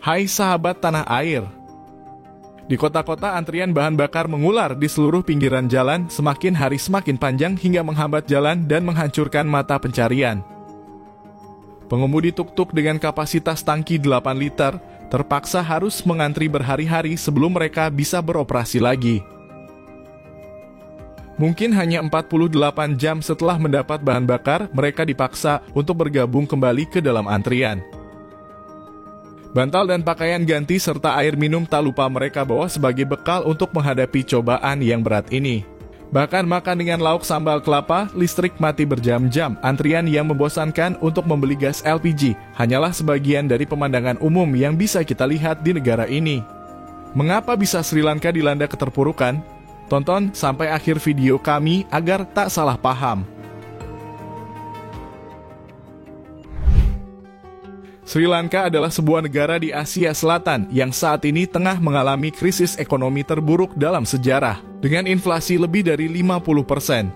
Hai sahabat tanah air. Di kota-kota antrian bahan bakar mengular di seluruh pinggiran jalan, semakin hari semakin panjang hingga menghambat jalan dan menghancurkan mata pencarian. Pengemudi tuk-tuk dengan kapasitas tangki 8 liter terpaksa harus mengantri berhari-hari sebelum mereka bisa beroperasi lagi. Mungkin hanya 48 jam setelah mendapat bahan bakar, mereka dipaksa untuk bergabung kembali ke dalam antrian. Bantal dan pakaian ganti serta air minum tak lupa mereka bawa sebagai bekal untuk menghadapi cobaan yang berat ini. Bahkan makan dengan lauk sambal kelapa, listrik mati berjam-jam, antrian yang membosankan untuk membeli gas LPG hanyalah sebagian dari pemandangan umum yang bisa kita lihat di negara ini. Mengapa bisa Sri Lanka dilanda keterpurukan? Tonton sampai akhir video kami agar tak salah paham. Sri Lanka adalah sebuah negara di Asia Selatan yang saat ini tengah mengalami krisis ekonomi terburuk dalam sejarah, dengan inflasi lebih dari 50%.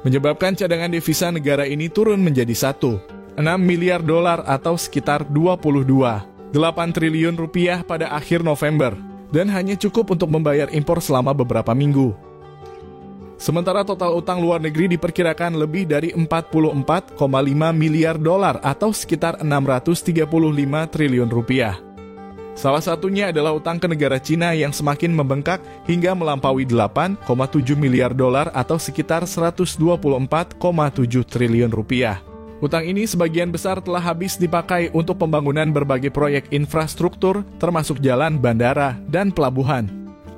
Menyebabkan cadangan devisa negara ini turun menjadi 1,6 miliar dolar atau sekitar 22,8 triliun rupiah pada akhir November, dan hanya cukup untuk membayar impor selama beberapa minggu. Sementara total utang luar negeri diperkirakan lebih dari 44,5 miliar dolar atau sekitar 635 triliun rupiah. Salah satunya adalah utang ke negara Cina yang semakin membengkak hingga melampaui 8,7 miliar dolar atau sekitar 124,7 triliun rupiah. Utang ini sebagian besar telah habis dipakai untuk pembangunan berbagai proyek infrastruktur, termasuk jalan, bandara, dan pelabuhan.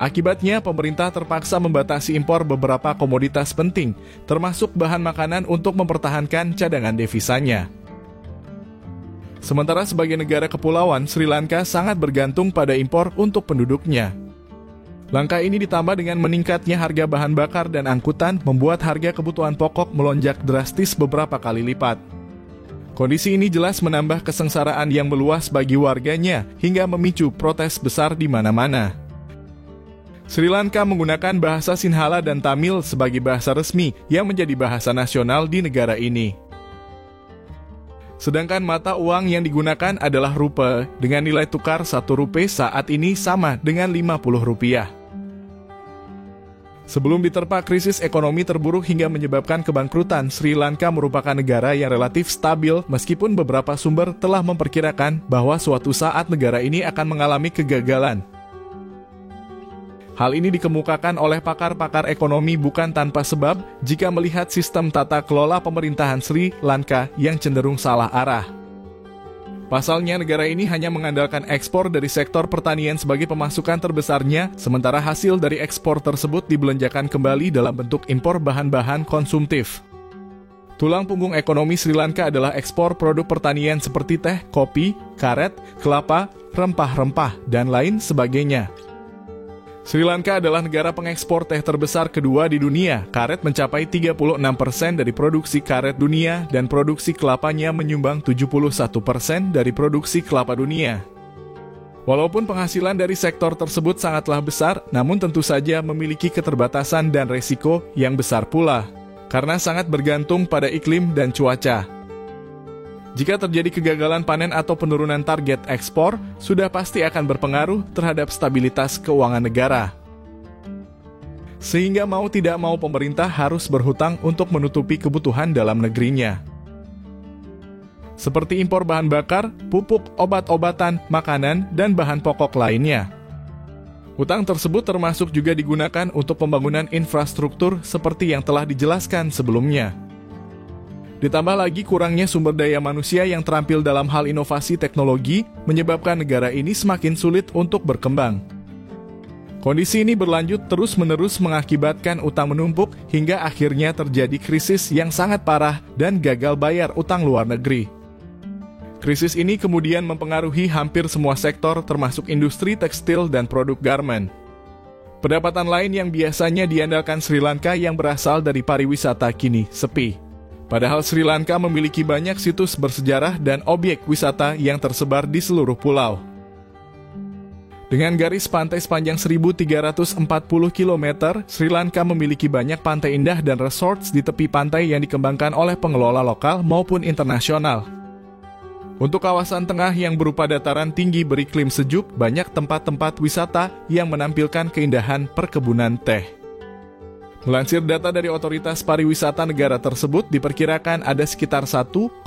Akibatnya, pemerintah terpaksa membatasi impor beberapa komoditas penting, termasuk bahan makanan untuk mempertahankan cadangan devisanya. Sementara sebagai negara kepulauan, Sri Lanka sangat bergantung pada impor untuk penduduknya. Langkah ini ditambah dengan meningkatnya harga bahan bakar dan angkutan membuat harga kebutuhan pokok melonjak drastis beberapa kali lipat. Kondisi ini jelas menambah kesengsaraan yang meluas bagi warganya hingga memicu protes besar di mana-mana. Sri Lanka menggunakan bahasa Sinhala dan Tamil sebagai bahasa resmi yang menjadi bahasa nasional di negara ini. Sedangkan mata uang yang digunakan adalah rupiah dengan nilai tukar 1 rupiah saat ini sama dengan 50 rupiah. Sebelum diterpa krisis ekonomi terburuk hingga menyebabkan kebangkrutan, Sri Lanka merupakan negara yang relatif stabil meskipun beberapa sumber telah memperkirakan bahwa suatu saat negara ini akan mengalami kegagalan. Hal ini dikemukakan oleh pakar-pakar ekonomi bukan tanpa sebab jika melihat sistem tata kelola pemerintahan Sri Lanka yang cenderung salah arah. Pasalnya, negara ini hanya mengandalkan ekspor dari sektor pertanian sebagai pemasukan terbesarnya, sementara hasil dari ekspor tersebut dibelanjakan kembali dalam bentuk impor bahan-bahan konsumtif. Tulang punggung ekonomi Sri Lanka adalah ekspor produk pertanian seperti teh, kopi, karet, kelapa, rempah-rempah, dan lain sebagainya. Sri Lanka adalah negara pengekspor teh terbesar kedua di dunia. Karet mencapai 36% dari produksi karet dunia dan produksi kelapanya menyumbang 71% dari produksi kelapa dunia. Walaupun penghasilan dari sektor tersebut sangatlah besar, namun tentu saja memiliki keterbatasan dan resiko yang besar pula, karena sangat bergantung pada iklim dan cuaca. Jika terjadi kegagalan panen atau penurunan target ekspor, sudah pasti akan berpengaruh terhadap stabilitas keuangan negara. Sehingga mau tidak mau pemerintah harus berhutang untuk menutupi kebutuhan dalam negerinya. Seperti impor bahan bakar, pupuk, obat-obatan, makanan, dan bahan pokok lainnya. Hutang tersebut termasuk juga digunakan untuk pembangunan infrastruktur seperti yang telah dijelaskan sebelumnya. Ditambah lagi kurangnya sumber daya manusia yang terampil dalam hal inovasi teknologi menyebabkan negara ini semakin sulit untuk berkembang. Kondisi ini berlanjut terus-menerus mengakibatkan utang menumpuk hingga akhirnya terjadi krisis yang sangat parah dan gagal bayar utang luar negeri. Krisis ini kemudian mempengaruhi hampir semua sektor termasuk industri tekstil dan produk garmen. Pendapatan lain yang biasanya diandalkan Sri Lanka yang berasal dari pariwisata kini sepi. Padahal Sri Lanka memiliki banyak situs bersejarah dan objek wisata yang tersebar di seluruh pulau. Dengan garis pantai sepanjang 1.340 km, Sri Lanka memiliki banyak pantai indah dan resorts di tepi pantai yang dikembangkan oleh pengelola lokal maupun internasional. Untuk kawasan tengah yang berupa dataran tinggi beriklim sejuk, banyak tempat-tempat wisata yang menampilkan keindahan perkebunan teh. Melansir data dari otoritas pariwisata negara tersebut, diperkirakan ada sekitar 1,9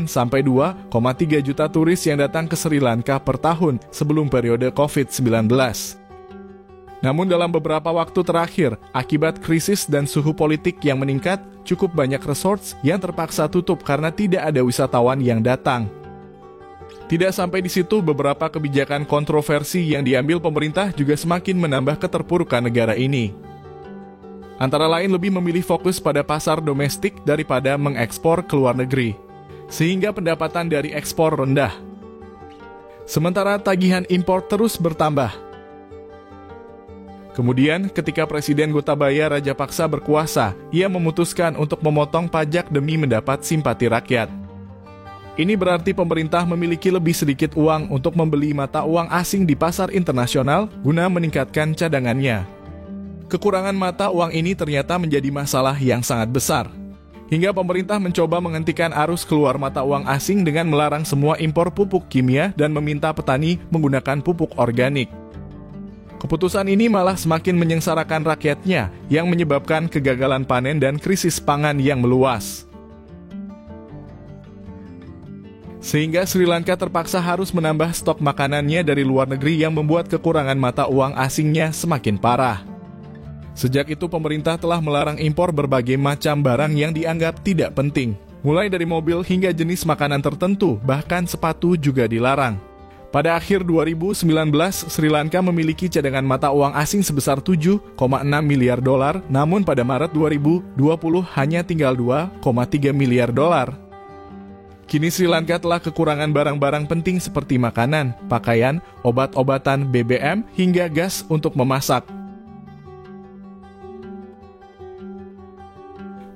sampai 2,3 juta turis yang datang ke Sri Lanka per tahun sebelum periode COVID-19. Namun dalam beberapa waktu terakhir, akibat krisis dan suhu politik yang meningkat, cukup banyak resorts yang terpaksa tutup karena tidak ada wisatawan yang datang. Tidak sampai di situ, beberapa kebijakan kontroversi yang diambil pemerintah juga semakin menambah keterpurukan negara ini. Antara lain lebih memilih fokus pada pasar domestik daripada mengekspor ke luar negeri, sehingga pendapatan dari ekspor rendah. Sementara tagihan impor terus bertambah. Kemudian, ketika Presiden Gotabaya Rajapaksa berkuasa, ia memutuskan untuk memotong pajak demi mendapat simpati rakyat. Ini berarti pemerintah memiliki lebih sedikit uang untuk membeli mata uang asing di pasar internasional guna meningkatkan cadangannya. Kekurangan mata uang ini ternyata menjadi masalah yang sangat besar. Hingga pemerintah mencoba menghentikan arus keluar mata uang asing dengan melarang semua impor pupuk kimia dan meminta petani menggunakan pupuk organik. Keputusan ini malah semakin menyengsarakan rakyatnya yang menyebabkan kegagalan panen dan krisis pangan yang meluas. Sehingga Sri Lanka terpaksa harus menambah stok makanannya dari luar negeri yang membuat kekurangan mata uang asingnya semakin parah. Sejak itu pemerintah telah melarang impor berbagai macam barang yang dianggap tidak penting. Mulai dari mobil hingga jenis makanan tertentu, bahkan sepatu juga dilarang. Pada akhir 2019, Sri Lanka memiliki cadangan mata uang asing sebesar 7,6 miliar dolar, namun pada Maret 2020 hanya tinggal 2,3 miliar dolar. Kini Sri Lanka telah kekurangan barang-barang penting seperti makanan, pakaian, obat-obatan, BBM, hingga gas untuk memasak.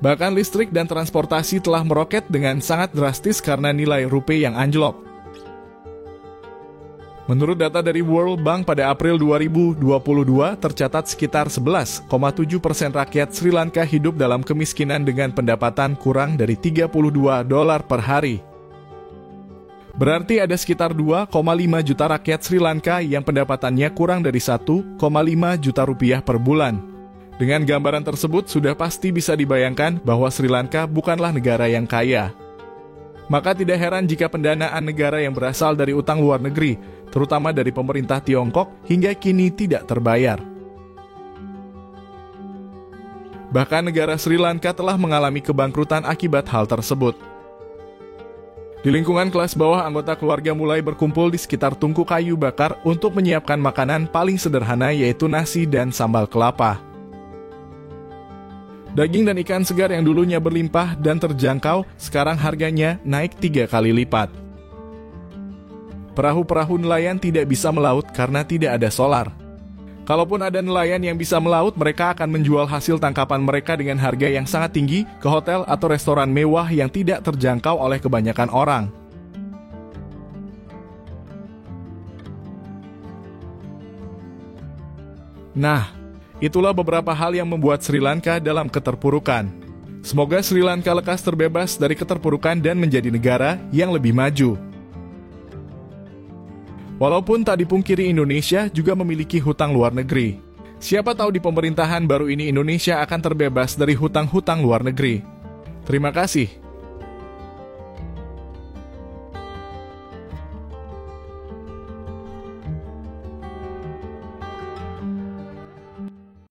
Bahkan listrik dan transportasi telah meroket dengan sangat drastis karena nilai rupiah yang anjlok. Menurut data dari World Bank pada April 2022, tercatat sekitar 11,7% rakyat Sri Lanka hidup dalam kemiskinan dengan pendapatan kurang dari $32 per hari. Berarti ada sekitar 2,5 juta rakyat Sri Lanka yang pendapatannya kurang dari 1,5 juta rupiah per bulan. Dengan gambaran tersebut, sudah pasti bisa dibayangkan bahwa Sri Lanka bukanlah negara yang kaya. Maka tidak heran jika pendanaan negara yang berasal dari utang luar negeri, terutama dari pemerintah Tiongkok, hingga kini tidak terbayar. Bahkan negara Sri Lanka telah mengalami kebangkrutan akibat hal tersebut. Di lingkungan kelas bawah, anggota keluarga mulai berkumpul di sekitar tungku kayu bakar untuk menyiapkan makanan paling sederhana, yaitu nasi dan sambal kelapa. Daging dan ikan segar yang dulunya berlimpah dan terjangkau, sekarang harganya naik 3 kali lipat. Perahu-perahu nelayan tidak bisa melaut karena tidak ada solar. Kalaupun ada nelayan yang bisa melaut, mereka akan menjual hasil tangkapan mereka dengan harga yang sangat tinggi ke hotel atau restoran mewah yang tidak terjangkau oleh kebanyakan orang. Nah, itulah beberapa hal yang membuat Sri Lanka dalam keterpurukan. Semoga Sri Lanka lekas terbebas dari keterpurukan dan menjadi negara yang lebih maju. Walaupun tak dipungkiri Indonesia juga memiliki hutang luar negeri. Siapa tahu di pemerintahan baru ini Indonesia akan terbebas dari hutang-hutang luar negeri. Terima kasih.